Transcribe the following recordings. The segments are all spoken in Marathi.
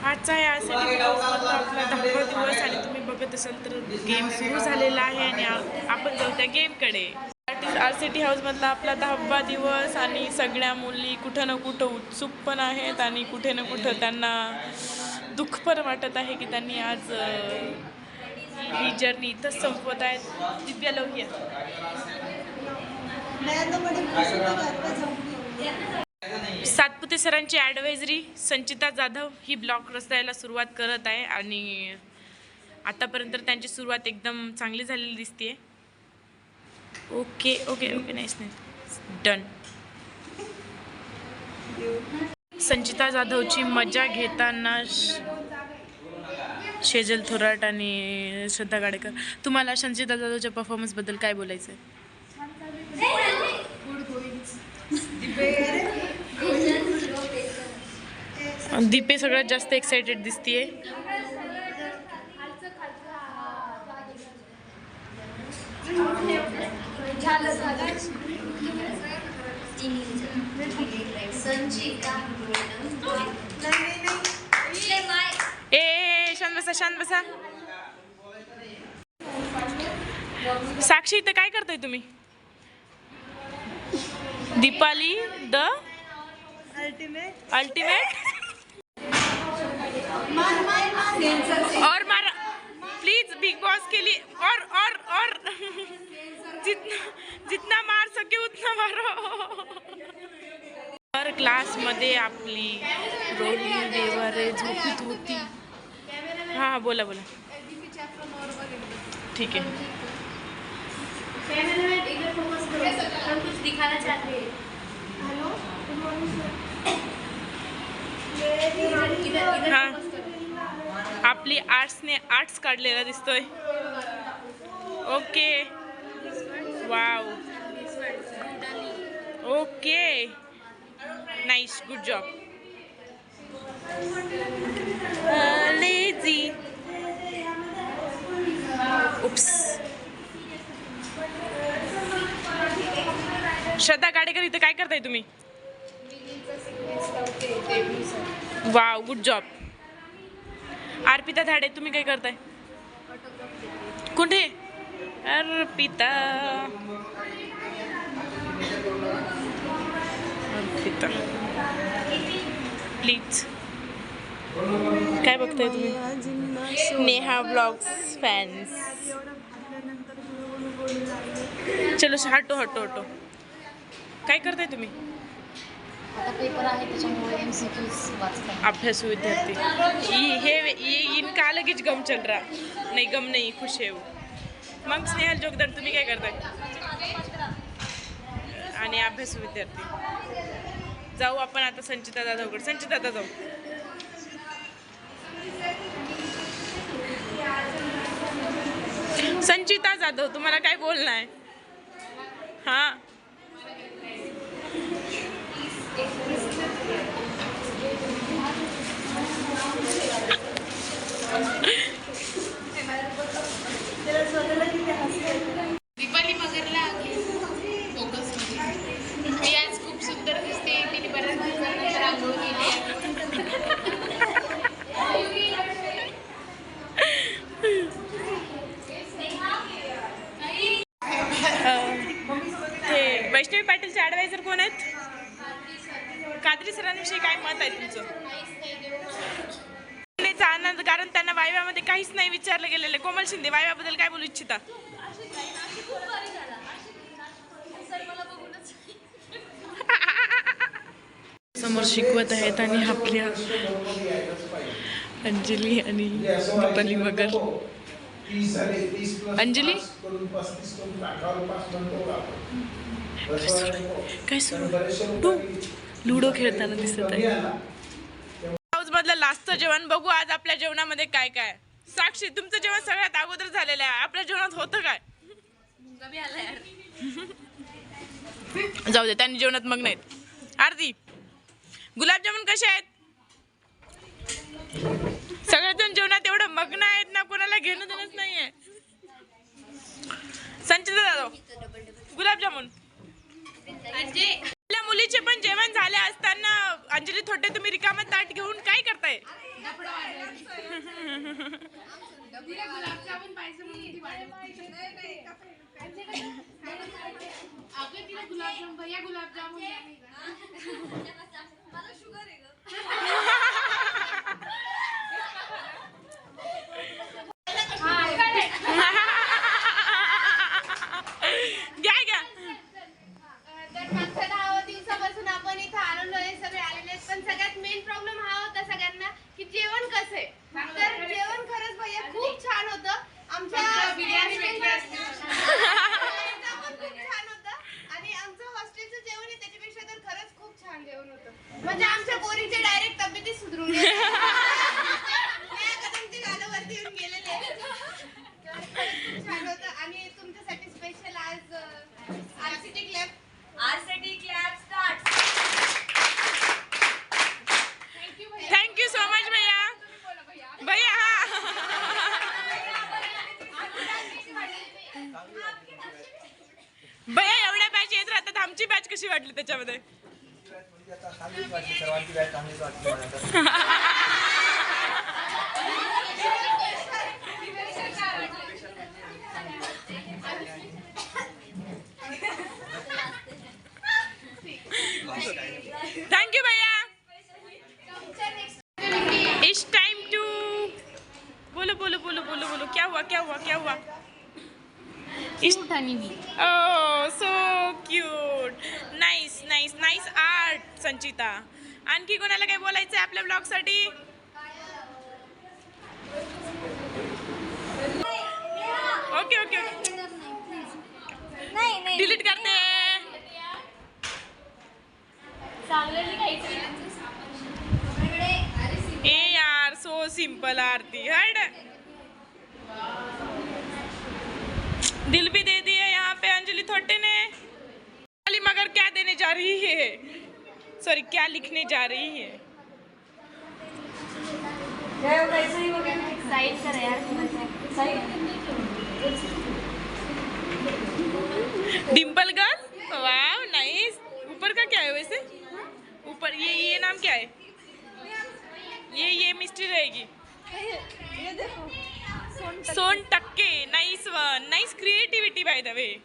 आजचा आहे आरसीटी हाऊसमधला आपला 10वा दिवस आणि तुम्ही बघत असाल तर गेम सुरू झालेला आहे आणि आपण जाऊ त्या गेमकडे. आरसीटी हाऊसमधला आपला 10वा दिवस आणि सगळ्या मुली कुठं ना कुठं उत्सुक पण आहेत आणि कुठे ना कुठं त्यांना दुःख पण वाटत आहे की त्यांनी आज ही जर्नी इथंच संपवत आहेत. दिव्या लोहिया सातपुते सरांची ॲडवायझरी संचिता जाधव ही ब्लॉक रचवायला सुरुवात करत आहे आणि आतापर्यंत त्यांची सुरुवात एकदम चांगली झालेली दिसते. Okay okay okay nice nice done. Sanchita जाधवची मजा घेताना शेजल थोराट आणि श्रद्धा गाडेकर. तुम्हाला संचिता जाधवच्या परफॉर्मन्सबद्दल काय बोलायचं आहे? दीपे सगळ्यात जास्त एक्साइटेड दिसतीये. ए शांत बसा शांत बसा. साक्षी इथं काय करताय तुम्ही? दीपाली द अल्टीमेट और मारा प्लीज बिग बॉस के लिए और जितना मार सके उतना मारो. पर क्लास मध्ये आपली रोहिणी देवारे झोपीत होती. हा बोला बोला. ठीक है. हम कुछ दिखाना चाहते हैं. हाँ आपली आर्ट्सने आर्ट्स काढलेला दिसतोय. Okay wow okay nice good job. Lazy oops. Shraddha Gadekar इथे काय करताय तुम्ही? Wow good job. Arpita Dhade तुम्ही काय करताय? कुठे? अर्पिता अर्पिता प्लीज काय बघताय तुम्ही? Neha blogs fans. चलो हटो हटो हटो. काय करताय तुम्ही? आता पेपर आहे त्याच्यामुळे एमसीक्यूज वाचते. अभ्यासू विद्यार्थी ये इनका अलग ही गम चल रहा. नहीं गम नहीं खुश है वो. मग स्नेहल जोगदर तुम्ही काय करताय? आणि अभ्यासू विद्यार्थी. जाऊ आपण आता संचिता जाधवकडे. संचिता जाधव संचिता जाधव तुम्हाला काय बोलणं आहे? हां दीपाली मगरला फोकस मी आज खूप सुंदर दिसते. तिने बऱ्याच दिवसानंतर आंघोळ केली. ते वैष्णवी पाटीलचे ॲडवायझर कोण आहेत? कादरी सरांविषयी काय मत आहे तुमचं? आनंद कारण त्यांना वायव्यामध्ये काहीच नाही विचारलं गेलेलं. कोमल शिंदे वायव्याबद्दल काय बोलू इच्छिता? समोर शिकवत आहेत आणि आपल्या अंजली आणि दीपाली मगर. अंजली काय सुरू? लुडो खेळताना दिसत आहे. हाऊस मधलं लास्टचं जेवण बघू आज आपल्या जेवणामध्ये काय काय. साक्षी तुमचं जेवण सगळ्यात अगोदर झालेलं आहे. आपल्या जेवणात होतं काय? जाऊ दे त्यांनी जेवणात मग नाहीत. आरती गुलाबजामुन कसे आहेत? सगळेजण जेवणात एवढं मग्न आहेत ना कोणाला घेणं देणंच नाहीये. संचिता जाधव गुलाबजामुन. आपल्या मुलीचे पण जेवण झाले असताना अंजली थोटे तुम्ही रिकामं ताट घेऊन काय करताय? अगं तिला गुलाबजाम भैया गुलाबजामुन द्या नाही का? मला शुगर आहे ग. घ्या घ्या. तर मागच्या 10 दिवसापासून आपण इथं आलेलो आहे, सगळे आलेले आहेत. पण सगळ्यात मेन प्रॉब्लेम हा होता सगळ्यांना की जेवण कसं आहे. तर जेवण खरंच भैया खूप छान होतं. आमच्या बिर्याणी भेटली असती पण खूप छान होतं. आणि आमचं हॉस्टेलचं जेवण आहे त्याच्यापेक्षा तर खरंच खूप छान जेवण होतं. म्हणजे आमच्या पोरीचे डायरेक्ट तब्येती सुधरून गेल्या. कदमची गाणं वरती येऊन गेलेले आहेत. तर खरंच खूप छान होतं. आणि तुमच्यासाठी स्पेशल आज RCT clap start. Thank you so much भैया. भैया हा भैया एवढ्या बॅच येत राहतात, आमची बॅच कशी वाटली त्याच्यामध्ये? थँक्यू भैया. इट्स टाइम टू बोलो बोलो बोलो बोलो बोलो. क्या हुआ क्या हुआ क्या हुआ? Oh, so cute. Nice, nice, nice art, संचिता. आणखी कोणाला काय बोलायचं आहे आपल्या ब्लॉग साठी? ओके ओके नाही डिलीट करते. ए यार सो सिंपल आरती हट. दिल भी दे दिया यहाँ पे अंजलि थोटे ने. अली मगर क्या देने जा रही है? सॉरी क्या लिखने जा रही है? साइड कर यार. डिम्पल गर्ल. Wow nice. ऊपर का क्या है वैसे? ऊपर ये नाम क्या है? ये मिस्ट्री रहेगी. ये देखो सोन टक्के. Nice one. Nice creativity by the way.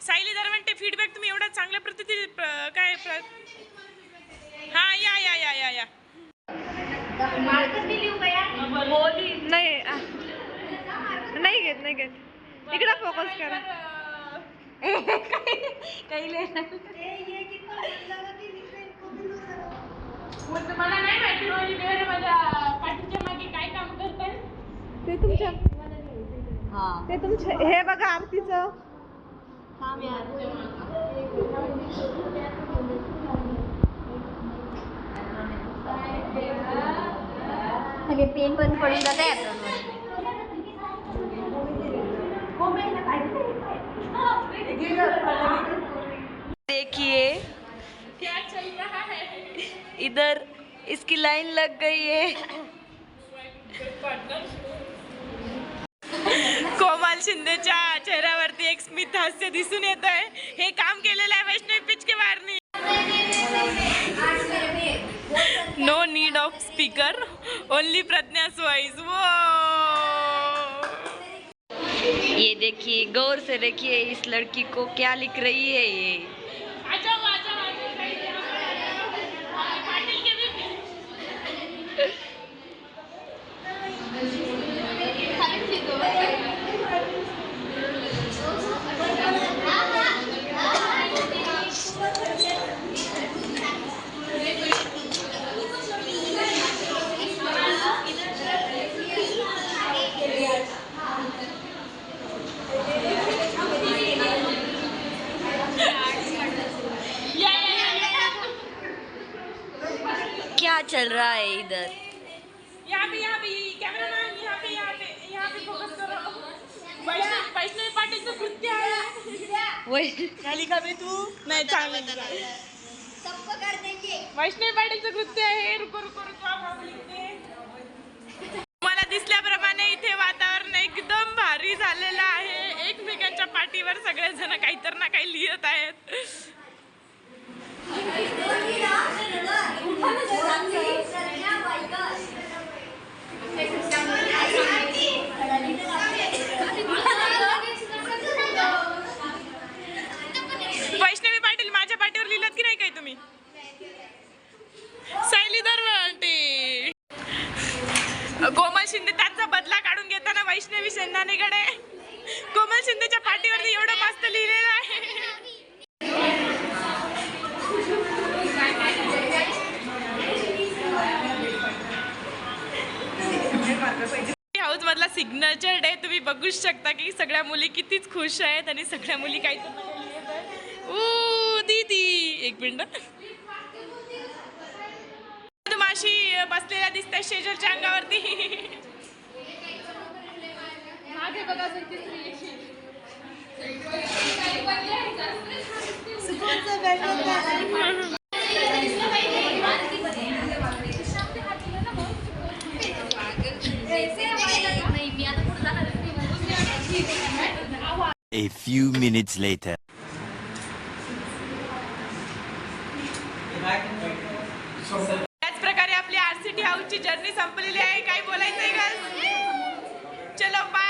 Sayali Darwante feedback तुम्ही एवढा चांगल्या पद्धतीने काय हा या या या या या नाही घेत इकडे फोकस करा. मला नाही माहिती रोजी बेर माझ्या पाठीच्या मागे काय काम करताय. ते तुमच्या हे बघा आरतीचं. पेन पण पडून जात आहे. देखिए क्या चल रहा है? इधर इसकी लाइन लग गई है. कोमल शिंदेच्या चेहऱ्यावरती एक स्मित हास्य दिसून येत आहे. हे काम केलेलं आहे वैष्णवी पिचकेवारनी. No need of speaker, only प्रज्ञा's वॉइस. वो ये देखिए गौर से देखिए इस लड़की को क्या लिख रही है ये. क्या चल रहा है इधर? यहाँ पे कैमरामैन यहाँ पे फोकस करो. वैष्णवी पाटीलचं कृत्य आहे. वही का बे तू नाही चांगलं. सबको कर देंगे. वैष्णवी पाटीलचं कृत्य आहे. रुको रुको रुको आपण लिखते. मला दिसल्याप्रमाणे इथे वातावरण एकदम भारी झालेलं आहे. एकमेकांच्या पाठीवर सगळेजण काहीतर ना काही लिहित आहेत. Oh my God. वैष्णवी शेंदानेकडे. कोमल शिंदेच्या पाठीवरती एवढं मस्त लिहिलेलं आहे. हाऊस मधला सिग्नेचर डे तुम्ही बघू शकता की सगळ्या मुली कितीच खुश आहेत आणि सगळ्या मुली काही दीदी एक मिनिट माशी बसलेल्या दिसतात शेजारच्या अंगावरती. A few minutes later. त्याच प्रकारे आपली RCT हाऊसची जर्नी संपलेली आहे. काय बोलायचंय का? चलो बाय.